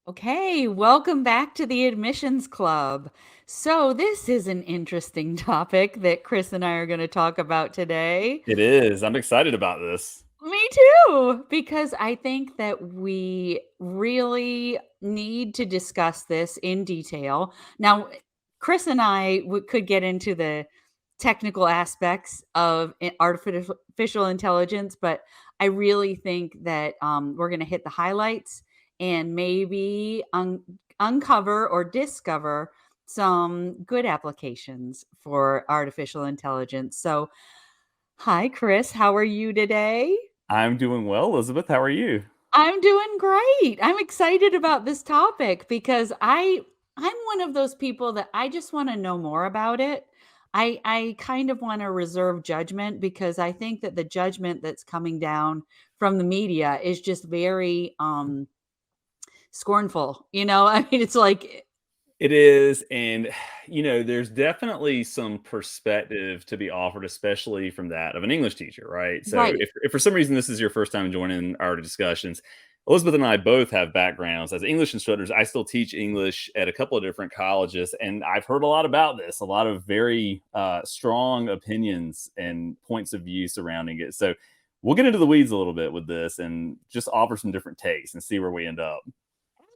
Okay, welcome back to the Admissions Club. So, this is an interesting topic that Chris and I are going to talk about today. It is. I'm excited about this. Me too, because I think that we really need to discuss this in detail. Now, Chris and I could get into the technical aspects of artificial intelligence, but I really think that we're going to hit the highlights and maybe uncover or discover some good applications for artificial intelligence. So, hi, Chris. How are you today? I'm doing well, Elizabeth. How are you? I'm doing great. I'm excited about this topic because I'm one of those people that I just want to know more about it. I kind of want to reserve judgment because I think that the judgment that's coming down from the media is just very scornful. I mean it's like It is. And, there's definitely some perspective to be offered, especially from that of an English teacher, right? So right. if for some reason this is your first time joining our discussions, Elizabeth and I both have backgrounds as English instructors. I still teach English at a couple of different colleges, and I've heard a lot about this, a lot of very strong opinions and points of view surrounding it. So we'll get into the weeds a little bit with this and just offer some different takes and see where we end up.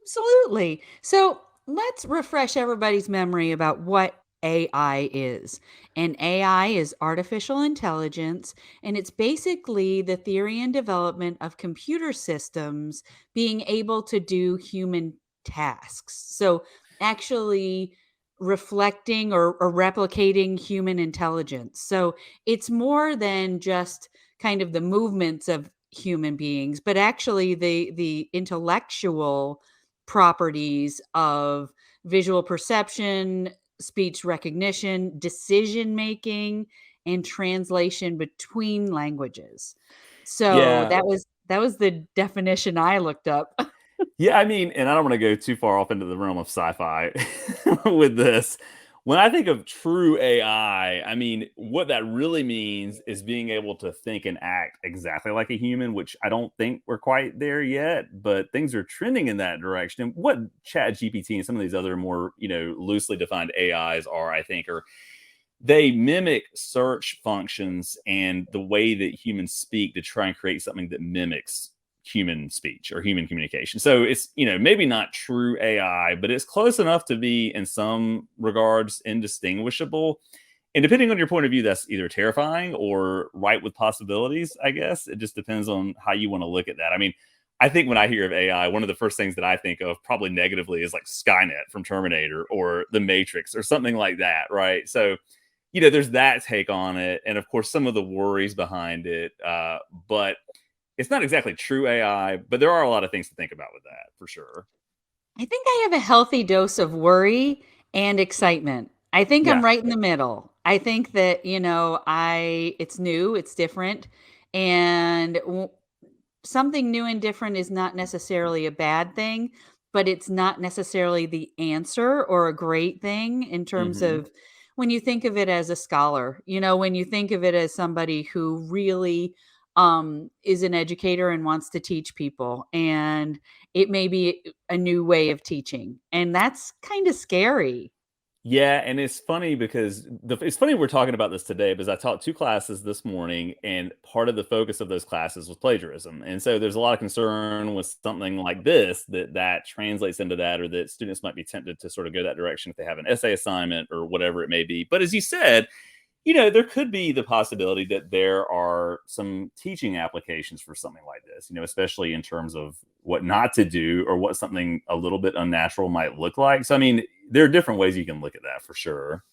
Absolutely. So let's refresh everybody's memory about what AI is. And AI is artificial intelligence, and it's basically the theory and development of computer systems being able to do human tasks. So actually reflecting or replicating human intelligence. So it's more than just kind of the movements of human beings, but actually the intellectual properties of visual perception, speech recognition, decision making, and translation between languages. So Yeah. that was the definition I looked up. Yeah, I mean, and I don't want to go too far off into the realm of sci-fi with this. When I think of true AI, I mean, what that really means is being able to think and act exactly like a human, which I don't think we're quite there yet, but things are trending in that direction. And what ChatGPT and some of these other more, loosely defined AIs are, I think, are they mimic search functions and the way that humans speak to try and create something that mimics human speech or human communication. So it's, maybe not true AI, but it's close enough to be in some regards indistinguishable. And depending on your point of view, that's either terrifying or ripe with possibilities, I guess. It just depends on how you want to look at that. I mean, I think when I hear of AI, one of the first things that I think of probably negatively is like Skynet from Terminator or The Matrix or something like that, right? So there's that take on it, and of course some of the worries behind it. But it's not exactly true AI, but there are a lot of things to think about with that for sure. I think I have a healthy dose of worry and excitement. I think I'm Yeah. right in the middle. I think that, I it's new, it's different, and something new and different is not necessarily a bad thing, but it's not necessarily the answer or a great thing in terms Hmm. of when you think of it as a scholar, when you think of it as somebody who really is an educator and wants to teach people, and it may be a new way of teaching. And that's kind of scary. Yeah, and it's funny because it's funny we're talking about this today because I taught two classes this morning, and part of the focus of those classes was plagiarism. And so there's a lot of concern with something like this that translates into that, or that students might be tempted to sort of go that direction if they have an essay assignment or whatever it may be. But as you said, there could be the possibility that there are some teaching applications for something like this, especially in terms of what not to do or what something a little bit unnatural might look like. So, I mean, there are different ways you can look at that for sure.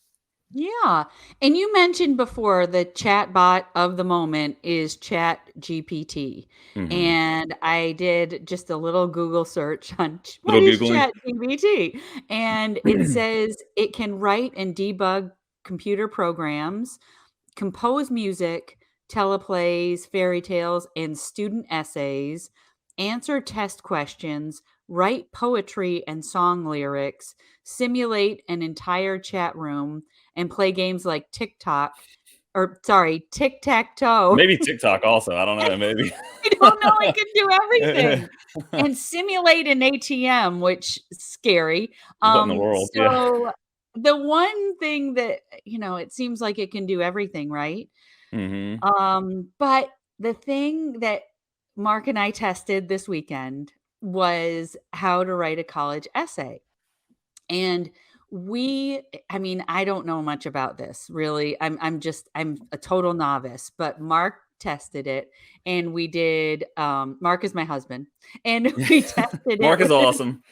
Yeah. And you mentioned before the chat bot of the moment is Chat GPT. Hmm. And I did just a little Google search on what Little is Googling. Chat GPT? And it says it can write and debug computer programs, compose music, teleplays, fairy tales, and student essays, answer test questions, write poetry and song lyrics, simulate an entire chat room, and play games like TikTok. or sorry, tic-tac-toe. Maybe TikTok also. I don't know. Maybe. I don't know, it can do everything and simulate an ATM, which is scary. What in the world? Yeah. So the one thing that, it seems like it can do everything, right? Hmm. But the thing that Mark and I tested this weekend was how to write a college essay. And I mean, I don't know much about this really. I'm a total novice, but Mark tested it and we did Mark is my husband and we tested it Mark is with awesome.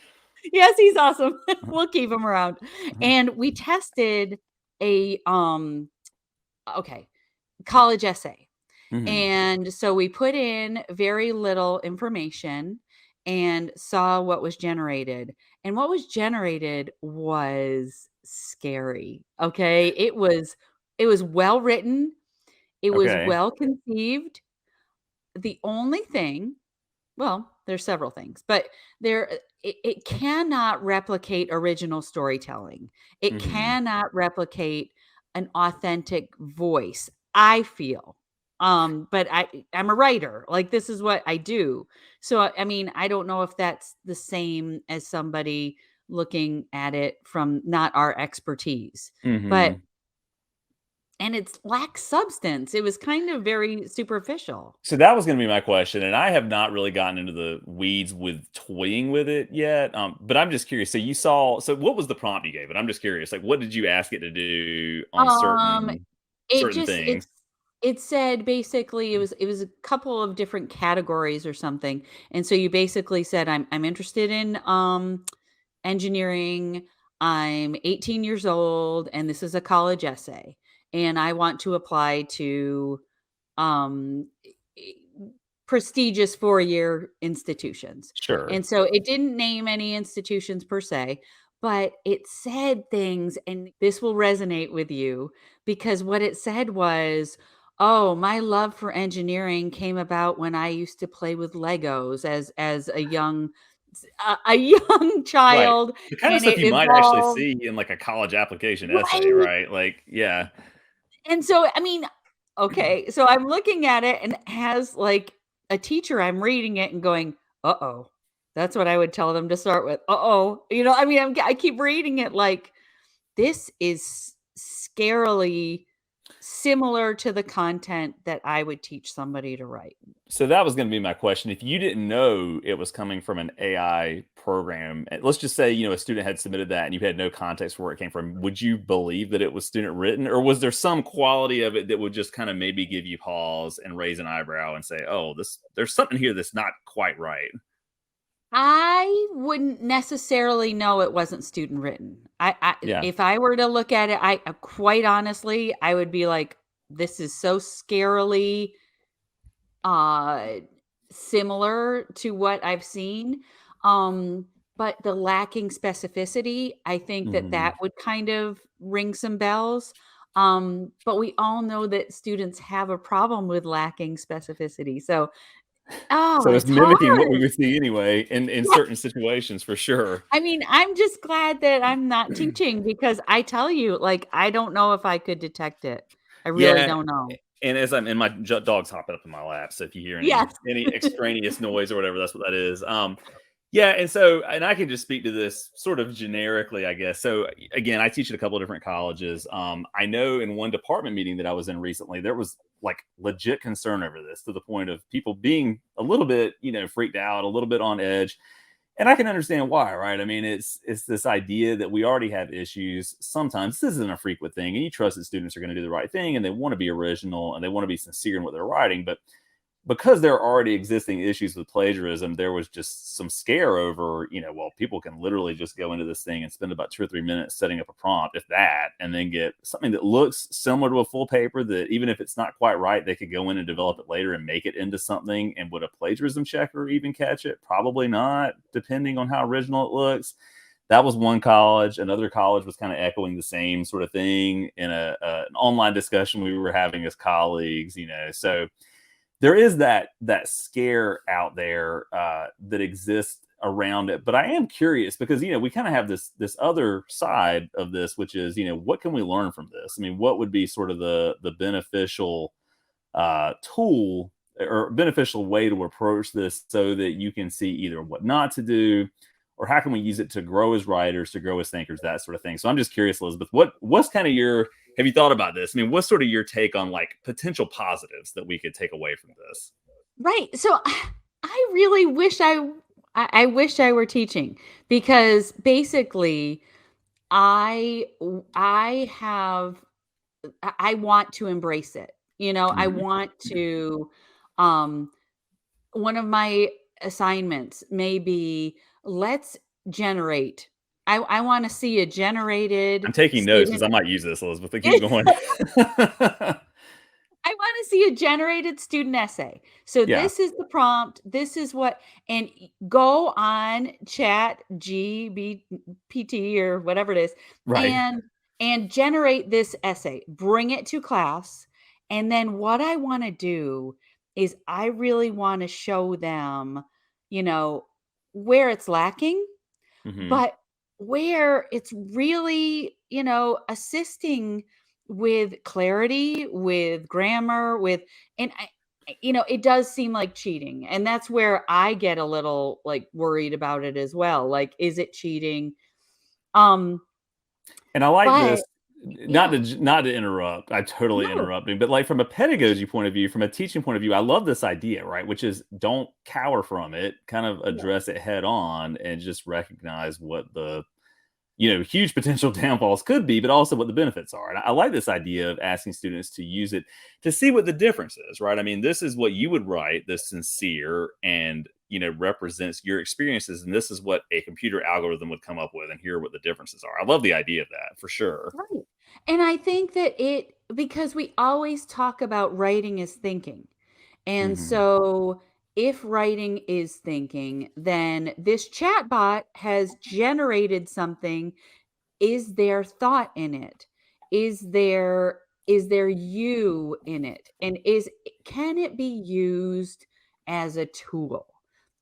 yes, he's awesome. We'll keep him around. And we tested a okay, college essay. Hmm. And so we put in very little information and saw what was generated. And what was generated was scary. Okay? It was well written, it was Okay. well conceived. The only thing, well, there's several things, but it cannot replicate original storytelling. It Hmm. cannot replicate an authentic voice, I feel. But I'm a writer. Like this is what I do. So I mean, I don't know if that's the same as somebody looking at it from not our expertise. But Hmm. and it's lacks substance. It was kind of very superficial. So that was going to be my question, and I have not really gotten into the weeds with toying with it yet. But I'm just curious. So you saw. So what was the prompt you gave it? I'm just curious. Like, what did you ask it to do on Um, it certain just things? it said basically it was a couple of different categories or something. And so you basically said I'm interested in engineering. I'm 18 years old and this is a college essay and I want to apply to um, e prestigious four-year institutions. Sure. And so it didn't name any institutions per se, but it said things, and this will resonate with you because what it said was, "Oh, my love for engineering came about when I used to play with Legos as a young a young Right. child, The kind of and stuff it you might actually evolved." see in like a college application essay, Right? right? Like, yeah. And so, I mean, okay, so I'm looking at it and as like a teacher, I'm reading it and going, "Uh-oh." That's what I would tell them to start with. "Uh-oh." I mean, I keep reading it like this is scarily similar to the content that I would teach somebody to write. So that was going to be my question. If you didn't know it was coming from an AI program, let's just say, a student had submitted that and you had no context for where it came from, would you believe that it was student written? Or was there some quality of it that would just kind of maybe give you pause and raise an eyebrow and say, oh, there's something here that's not quite right? I wouldn't necessarily know it wasn't student written. Yeah. If I were to look at it, quite honestly, I would be like, "This is so scarily uh, similar to what I've seen, but the lacking specificity, I think that Hmm. that would kind of ring some bells, but we all know that students have a problem with lacking specificity, so So it's it's mimicking what we hard. would see anyway in Yeah, certain situations for sure. I mean, I'm just glad that I'm not teaching because I tell you, like, I don't know if I could detect it. I really Yeah, don't know. and as I'm and my dog's hopping up in my lap, so if you hear any Yes. any extraneous noise or whatever, that's what that is. Yeah, and so and I can just speak to this sort of generically, I guess. So again, I teach at a couple of different colleges. I know in one department meeting that I was in recently, there was like legit concern over this to the point of people being a little bit, freaked out, a little bit on edge. And I can understand why, right? I mean, it's this idea that we already have issues. Sometimes this isn't a frequent thing, and you trust that students are going to do the right thing, and they want to be original, and they want to be sincere in what they're writing. But because there are already existing issues with plagiarism, there was just some scare over, well, people can literally just go into this thing and spend about 2 or 3 minutes setting up a prompt, if that, and then get something that looks similar to a full paper that even if it's not quite right, they could go in and develop it later and make it into something. And would a plagiarism checker even catch it? Probably not, depending on how original it looks. That was one college. Another college was kind of echoing the same sort of thing in an online discussion we were having as colleagues, so there is that scare out there that exists around it. But I am curious because we kind of have this other side of this, which is what can we learn from this? I mean, what would be sort of the beneficial tool or beneficial way to approach this so that you can see either what not to do or how can we use it to grow as writers, to grow as thinkers, that sort of thing. So I'm just curious, Elizabeth, what's kind of your have you thought about this? I mean, what's sort of your take on like potential positives that we could take away from this? Right. So I really wish I wish I were teaching, because basically I have I want to embrace it. I Mhm. want to um one of my assignments may be, let's generate I want to see a generated I'm taking notes because student. I might use this, Elizabeth. But keep going. I want to see a generated student essay. So Yeah. this is the prompt. This is what, and go on chat GPT or whatever it is, Right. and generate this essay, bring it to class. And then what I want to do is I really want to show them, you know, where it's lacking, Hmm. but where it's really, assisting with clarity, with grammar, and it does seem like cheating. And that's where I get a little like worried about it as well. Like, is it cheating? Um, And I like but this. Not yeah, to interrupt. I totally no, interrupting, but like from a pedagogy point of view, from a teaching point of view, I love this idea, right? Which is don't cower from it, kind of yeah, address it head on, and just recognize what the huge potential downfalls could be, but also what the benefits are. And I like this idea of asking students to use it to see what the difference is, right? I mean, this is what you would write, this sincere and represents your experiences, and this is what a computer algorithm would come up with, and here are what the differences are. I love the idea of that for sure. right. And I think that because we always talk about writing as thinking. And Hmm. so, if writing is thinking, then this chatbot has generated something. Is there thought in it? Is there you in it? And can it be used as a tool?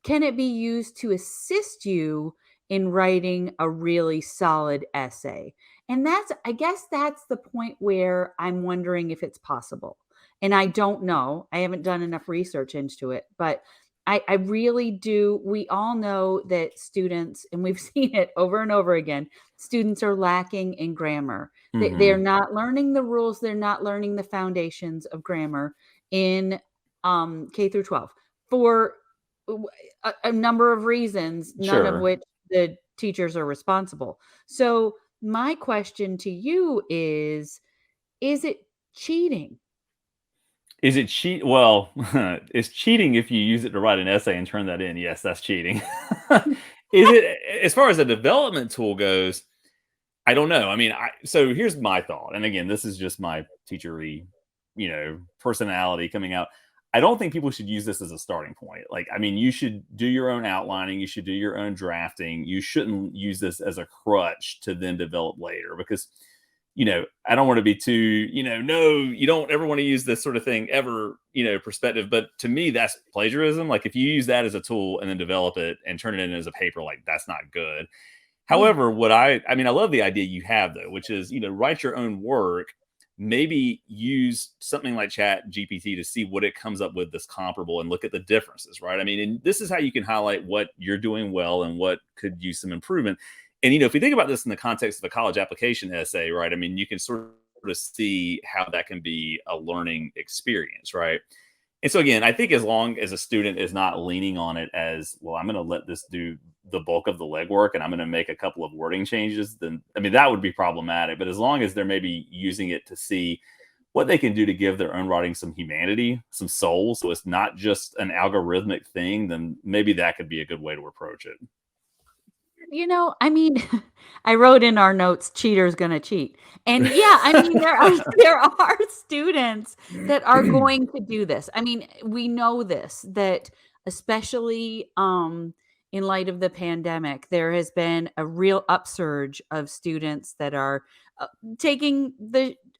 Can it be used to assist you in writing a really solid essay? And I guess that's the point where I'm wondering if it's possible. And I don't know. I haven't done enough research into it, but I really do. We all know that students, and we've seen it over and over again, students are lacking in grammar. They're Hmm. not learning the rules. They're not learning the foundations of grammar in K through 12 for a number of reasons, none of Sure. which the teachers are responsible. So my question to you is it cheating? Is it cheat? Well, it's cheating if you use it to write an essay and turn that in. Yes, that's cheating. Is it as far as a development tool goes? I don't know. I mean, so here's my thought, and again, this is just my teachery, personality coming out. I don't think people should use this as a starting point. Like, I mean, you should do your own outlining, you should do your own drafting. You shouldn't use this as a crutch to then develop later because, I don't want to be too, no, you don't ever want to use this sort of thing ever, perspective. But to me, that's plagiarism. Like, if you use that as a tool and then develop it and turn it in as a paper, like that's not good. Yeah. However, I mean, I love the idea you have though, which is, write your own work, maybe use something like Chat GPT to see what it comes up with that's comparable and look at the differences, right? I mean, and this is how you can highlight what you're doing well and what could use some improvement. And, if you think about this in the context of a college application essay, right? I mean, you can sort of see how that can be a learning experience, right? And so again, I think as long as a student is not leaning on it as, well, I'm going to let this do the bulk of the legwork and I'm going to make a couple of wording changes, then I mean that would be problematic. But as long as they're maybe using it to see what they can do to give their own writing some humanity, some soul, so it's not just an algorithmic thing, then maybe that could be a good way to approach it. I mean, I wrote in our notes, cheater's gonna cheat. And yeah, I mean, there are students that are going to do this. I mean, we know this, that especially in light of the pandemic, there has been a real upsurge of students that are uh, taking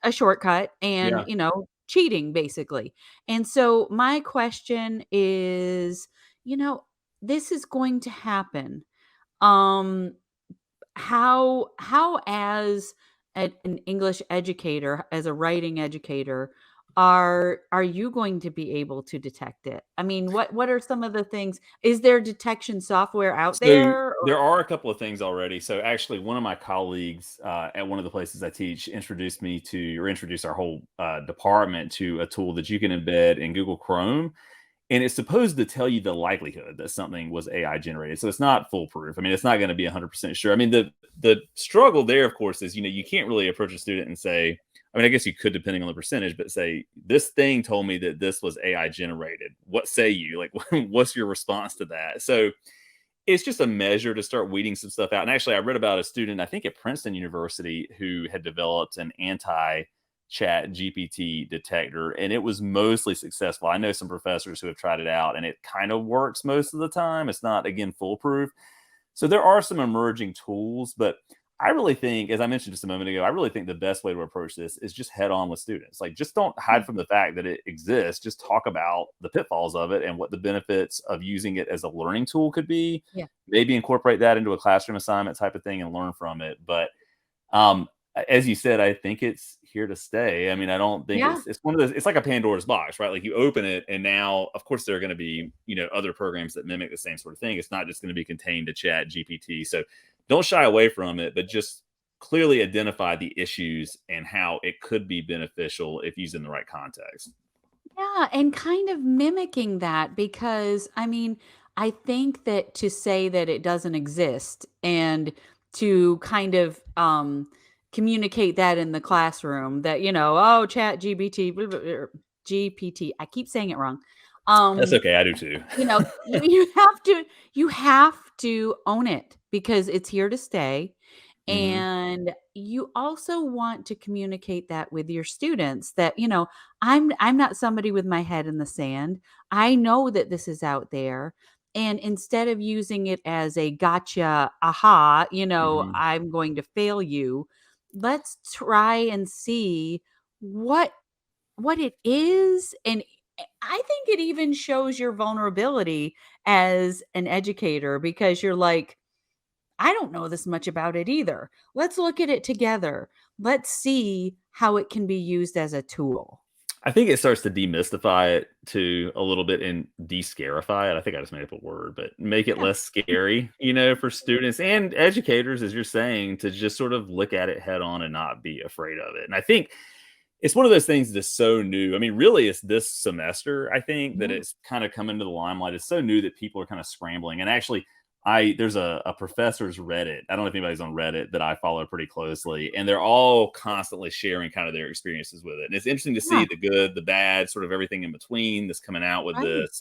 a shortcut and, Yeah. cheating basically. And so my question is, you know, this is going to happen, um, how as an English educator, as a writing educator, are you going to be able to detect it? I mean, what are some of the things? Is there detection software out So there? there are a couple of things already. So actually, one of my colleagues at one of the places I teach introduced me to, or introduced our whole department to a tool that you can embed in Google Chrome, and it's supposed to tell you the likelihood that something was AI generated. So it's not foolproof. I mean, it's not going to be 100% sure. I mean, the struggle there, of course, is you can't really approach a student and say, I mean, I guess you could depending on the percentage, but say this thing told me that this was AI generated. What say you? Like, what's your response to that? So it's just a measure to start weeding some stuff out. And actually, I read about a student, I think at Princeton University, who had developed an anti chat GPT detector, and it was mostly successful. I know some professors who have tried it out, and it kind of works most of the time. It's not, again, foolproof. So there are some emerging tools, but I really think, as I mentioned just a moment ago, I really think the best way to approach this is just head on with students. Like, just don't Yeah, hide from the fact that it exists. Just talk about the pitfalls of it and what the benefits of using it as a learning tool could be. yeah, Maybe incorporate that into a classroom assignment type of thing and learn from it. But as you said, I think it's here to stay. I mean, I don't think yeah. it's one of those. It's like a Pandora's box, right? Like you open it, and now, of course, there are going to be other programs that mimic the same sort of thing. It's not just going to be contained to Chat GPT. So don't shy away from it, but just clearly identify the issues and how it could be beneficial if used in the right context. Yeah, and kind of mimicking that because I mean, I think that to say that it doesn't exist and to kind of communicate that in the classroom that, oh, chat GBT, GPT, I keep saying it wrong. That's Um, okay. I do too. you have to own it because it's here to stay. Hmm. And you also want to communicate that with your students that, I'm not somebody with my head in the sand. I know that this is out there. And instead of using it as a gotcha, aha, Hmm. I'm going to fail you, let's try and see what it is. And I think it even shows your vulnerability as an educator because you're like, I don't know this much about it either. Let's look at it together. Let's see how it can be used as a tool. I think it starts to demystify it too a little bit and de-scarify it. I think I just made up a word, but make it Yeah. less scary, for students and educators, as you're saying, to just sort of look at it head on and not be afraid of it. And I think it's one of those things that's so new. I mean, really, it's this semester, I think, that Yeah. it's kind of come into the limelight. It's so new that people are kind of scrambling. And actually, there's a professor's Reddit. I don't know if anybody's on Reddit that I follow pretty closely, and they're all constantly sharing kind of their experiences with it. And it's interesting to see Yeah. the good, the bad, sort of everything in between that's coming out with Right. this.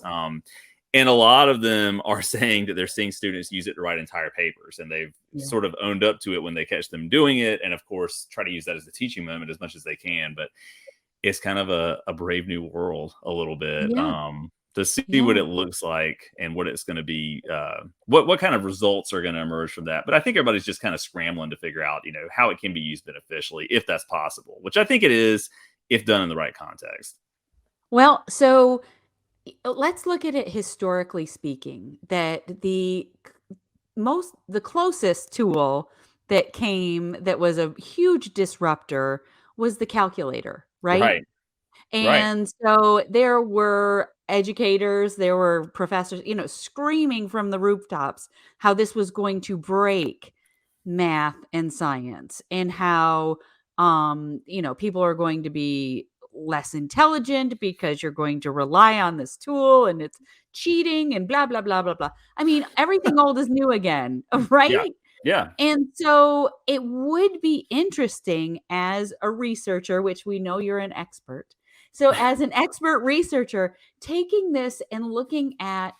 And a lot of them are saying that they're seeing students use it to write entire papers, and they've Yeah. sort of owned up to it when they catch them doing it, and of course try to use that as a teaching moment as much as they can. But it's kind of a brave new world a little bit, Yeah. to see what Yeah. it looks like and what it's going to be, what kind of results are going to emerge from that. But I think everybody's just kind of scrambling to figure out, how it can be used beneficially if that's possible, which I think it is if done in the right context. Well, so let's look at it historically speaking that the closest tool that came that was a huge disruptor was the calculator, right? Right. Right. And so there were educators, there were professors, screaming from the rooftops how this was going to break math and science and how people are going to be less intelligent because you're going to rely on this tool and it's cheating and blah blah blah blah blah. I mean, everything old is new again, Yeah. right? Yeah. And so it would be interesting as a researcher, which we know you're an expert. So, as an expert researcher, taking this and looking at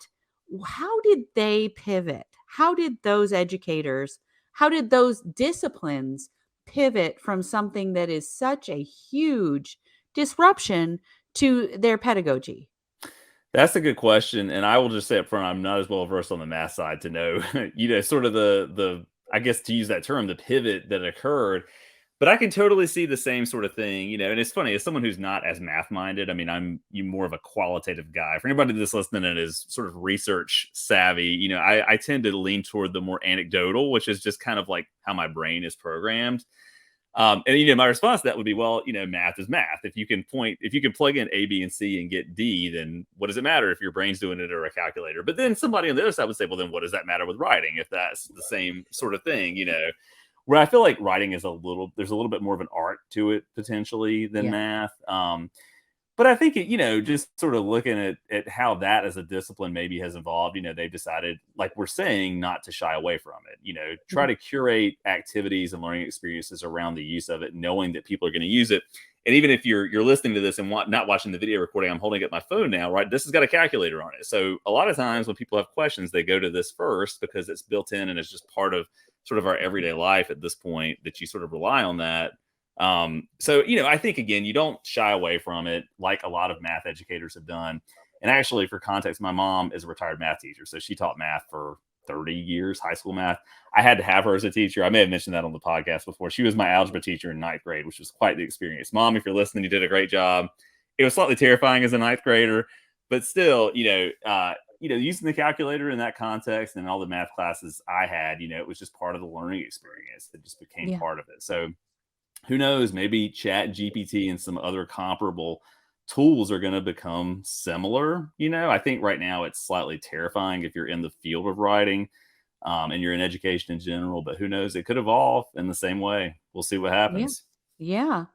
how did they pivot? How did those educators, how did those disciplines pivot from something that is such a huge disruption to their pedagogy? That's a good question, and I will just say up front, I'm not as well versed on the math side to know, sort of the I guess to use that term, the pivot that occurred. But I can totally see the same sort of thing, and it's funny, as someone who's not as math minded, I mean, I'm you more of a qualitative guy. For anybody that's listening and is sort of research savvy, I tend to lean toward the more anecdotal, which is just kind of like how my brain is programmed. And my response to that would be, well, math is math. If you can plug in A, B, and C and get D, then what does it matter if your brain's doing it or a calculator? But then somebody on the other side would say, well, then what does that matter with writing if that's the same sort of thing? Where I feel like writing is there's a little bit more of an art to it potentially than Yeah. math. But I think just sort of looking at how that as a discipline maybe has evolved, they've decided, like we're saying, not to shy away from it. Try Mhm. to curate activities and learning experiences around the use of it, knowing that people are going to use it. And even if you're listening to this and not watching the video recording, I'm holding up my phone now, right? This has got a calculator on it. So a lot of times when people have questions, they go to this first because it's built in and it's just part of sort of our everyday life at this point, that you sort of rely on that. So I think, again, you don't shy away from it like a lot of math educators have done. And actually, for context, my mom is a retired math teacher, so she taught math for 30 years, high school math. I had to have her as a teacher. I may have mentioned that on the podcast before. She was my algebra teacher in ninth grade, which was quite the experience. Mom, if you're listening, you did a great job. It was slightly terrifying as a ninth grader, but still, using the calculator in that context and all the math classes I had, it was just part of the learning experience. It just became Yeah. part of it. So who knows, maybe chat gpt and some other comparable tools are going to become similar. I think right now it's slightly terrifying if you're in the field of writing, and you're in education in general, but who knows, it could evolve in the same way. We'll see what Yeah. happens. Yeah.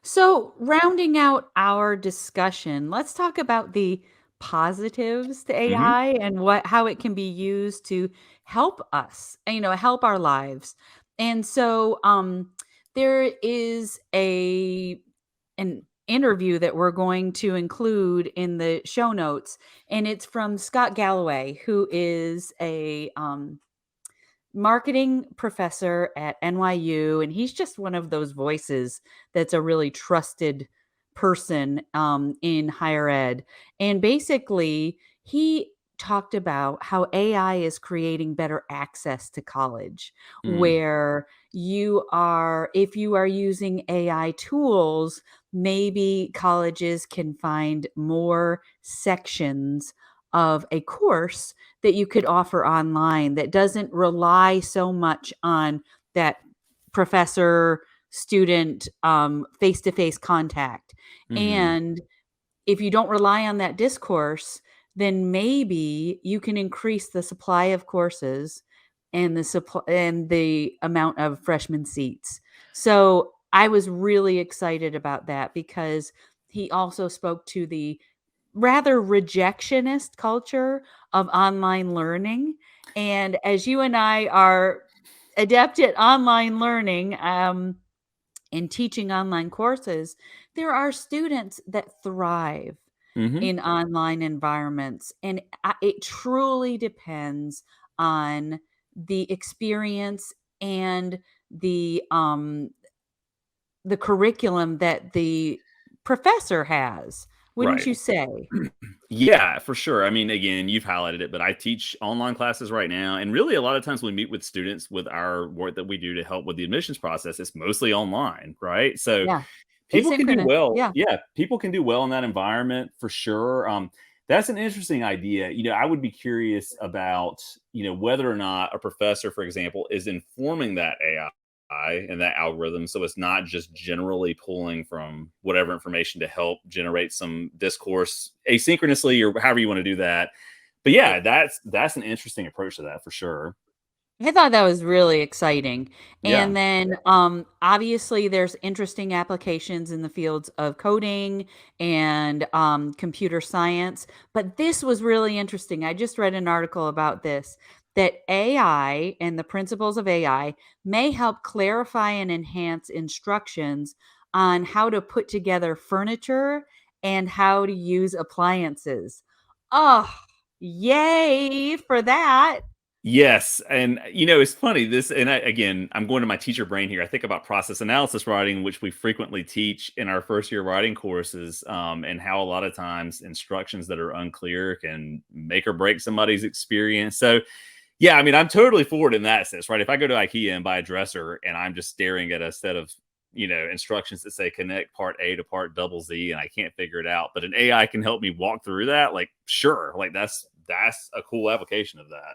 So, rounding out our discussion, let's talk about the positives to Hmm. AI and how it can be used to help us, help our lives. And so, there is an interview that we're going to include in the show notes, and it's from Scott Galloway, who is a marketing professor at NYU, and he's just one of those voices that's a really trusted person in higher ed. And basically, he talked about how AI is creating better access to college, Mm. where if you are using AI tools, maybe colleges can find more sections of a course that you could offer online that doesn't rely so much on that professor student face to face contact. Hmm. And if you don't rely on that discourse, then maybe you can increase the supply of courses and the amount of freshman seats. So I was really excited about that because he also spoke to the rather rejectionist culture of online learning. And as you and I are adept at online learning, and teaching online courses, there are students that thrive Hmm. in online environments. And it truly depends on the experience and the curriculum that the professor has, wouldn't Right. you say? Yeah, for sure. I mean, again, you've highlighted it, but I teach online classes right now. And really, a lot of times when we meet with students with our work that we do to help with the admissions process, it's mostly online, right? So Yeah. people can do Asynchronous. well. Yeah. Yeah, people can do well in that environment for sure. That's an interesting idea. I would be curious about, whether or not a professor, for example, is informing that AI and that algorithm. So it's not just generally pulling from whatever information to help generate some discourse asynchronously or however you want to do that. But yeah, It that's an interesting approach to that for sure. I thought that was really exciting. Yeah. And then, obviously, there's interesting applications in the fields of coding and computer science. But this was really interesting. I just read an article about this, that AI and the principles of AI may help clarify and enhance instructions on how to put together furniture and how to use appliances. Oh, yay for that. Yes, and it's funny this, and again, I'm going to my teacher brain here. I think about process analysis writing, which we frequently teach in our first year writing courses, and how a lot of times instructions that are unclear can make or break somebody's experience. So, yeah, I mean, I'm totally for it in that sense, right? If I go to IKEA and buy a dresser and I'm just staring at a set of instructions that say connect part A to part double Z, and I can't figure it out. But an AI can help me walk through that. Like, sure, like that's a cool application of that.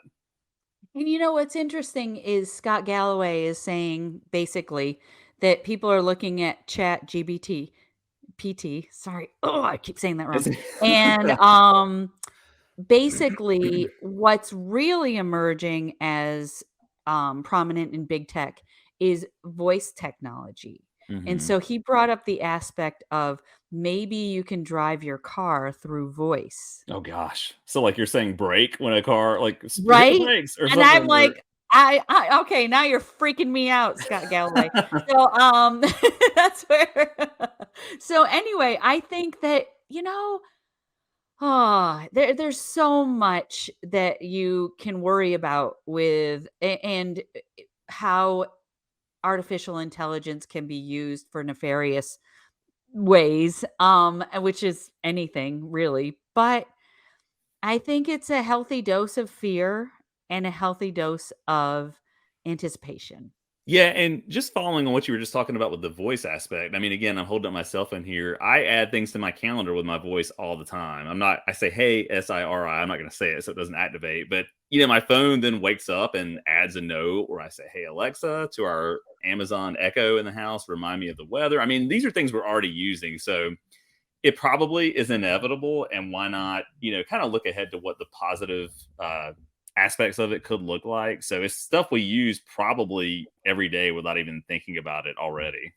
And you know what's interesting is Scott Galloway is saying basically that people are looking at Chat GBT, PT. Sorry, oh, I keep saying that wrong. And basically, what's really emerging as prominent in big tech is voice technology. And Hmm. so he brought up the aspect of maybe you can drive your car through voice. Oh gosh. So like you're saying brake when a car like hit the Right? brakes or And I'm something or like, I okay, now you're freaking me out, Scott Galloway. So, that's where so anyway, I think that, there's so much that you can worry about with and how artificial intelligence can be used for nefarious ways, which is anything really. But I think it's a healthy dose of fear and a healthy dose of anticipation. Yeah, and just following on what you were just talking about with the voice aspect. I mean, again, I'm holding up myself in here. I add things to my calendar with my voice all the time. I say, hey, SIRI. I'm not going to say it so it doesn't activate. But, my phone then wakes up and adds a note where I say, hey, Alexa, to our Amazon Echo in the house, remind me of the weather. I mean, these are things we're already using. So it probably is inevitable. And why not, kind of look ahead to what the positive aspects of it could look like. So it's stuff we use probably every day without even thinking about it already.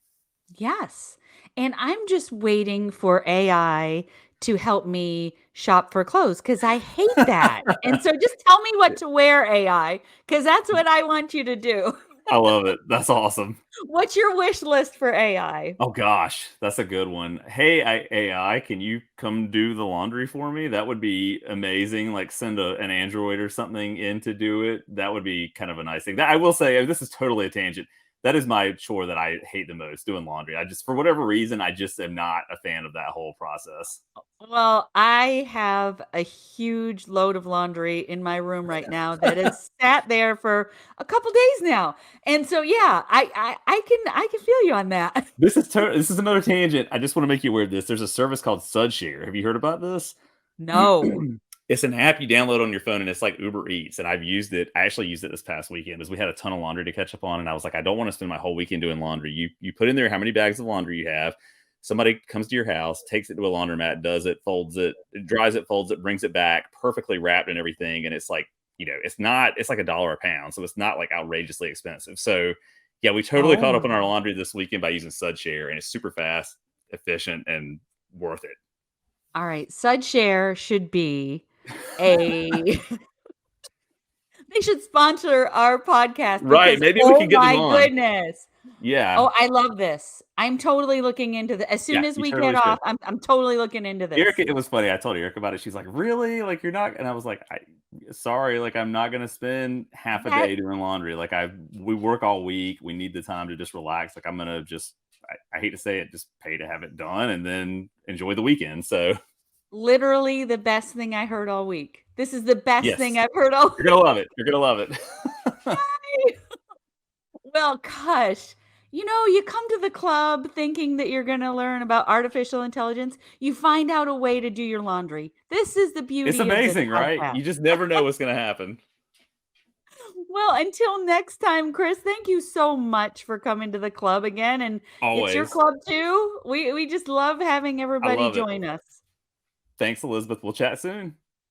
Yes. And I'm just waiting for AI to help me shop for clothes because I hate that. And so just tell me what to wear, AI, because that's what I want you to do. I love it. That's awesome. What's your wish list for AI? Oh gosh, that's a good one. Hey, AI, can you come do the laundry for me? That would be amazing. Like send an Android or something in to do it. That would be kind of a nice thing. That I will say, this is totally a tangent. That is my chore that I hate the most, doing laundry. I just, for whatever reason, I just am not a fan of that whole process. Well, I have a huge load of laundry in my room right now that has sat there for a couple days now. And so yeah, I can feel you on that. This is another tangent. I just want to make you aware of this. There's a service called SudShare. Have you heard about this? No. It's an app you download on your phone, and it's like Uber Eats. And I've used it. I actually used it this past weekend as we had a ton of laundry to catch up on. And I was like, I don't want to spend my whole weekend doing laundry. You put in there how many bags of laundry you have. Somebody comes to your house, takes it to a laundromat, does it, folds it, dries it, folds it, brings it back, perfectly wrapped and everything. And it's like, it's like $1 a pound. So it's not like outrageously expensive. So yeah, we totally Oh caught up on our my. laundry this weekend by using SudShare, and it's super fast, efficient, and worth it. All right, SudShare should be a they should sponsor our podcast Right. because, Maybe we oh could get them my on. goodness. Yeah. Oh, I love this. I'm totally looking into the as Yeah, soon as you we get totally off, should. I'm totally looking into this. Erica, it was funny. I told Erica about it. She's like, "Really? Like, you're not?" And I was like, Sorry, like, I'm not gonna spend half a That day doing laundry. Like, we work all week. We need the time to just relax. Like, I'm gonna just, I hate to say it, just pay to have it done and then enjoy the weekend." So, literally the best thing I heard all week. This is the best thing yes, I've heard all you're gonna love it. You're gonna love it. week. Well, gosh, you come to the club thinking that you're gonna learn about artificial intelligence. You find out a way to do your laundry. This is the It's beauty of this amazing, right? podcast. You just never know what's gonna happen. Well, until next time, Chris, thank you so much for coming to the club again, and it's your Always. club too. We just love having I everybody love it. join us. Thanks, Elizabeth. We'll chat soon.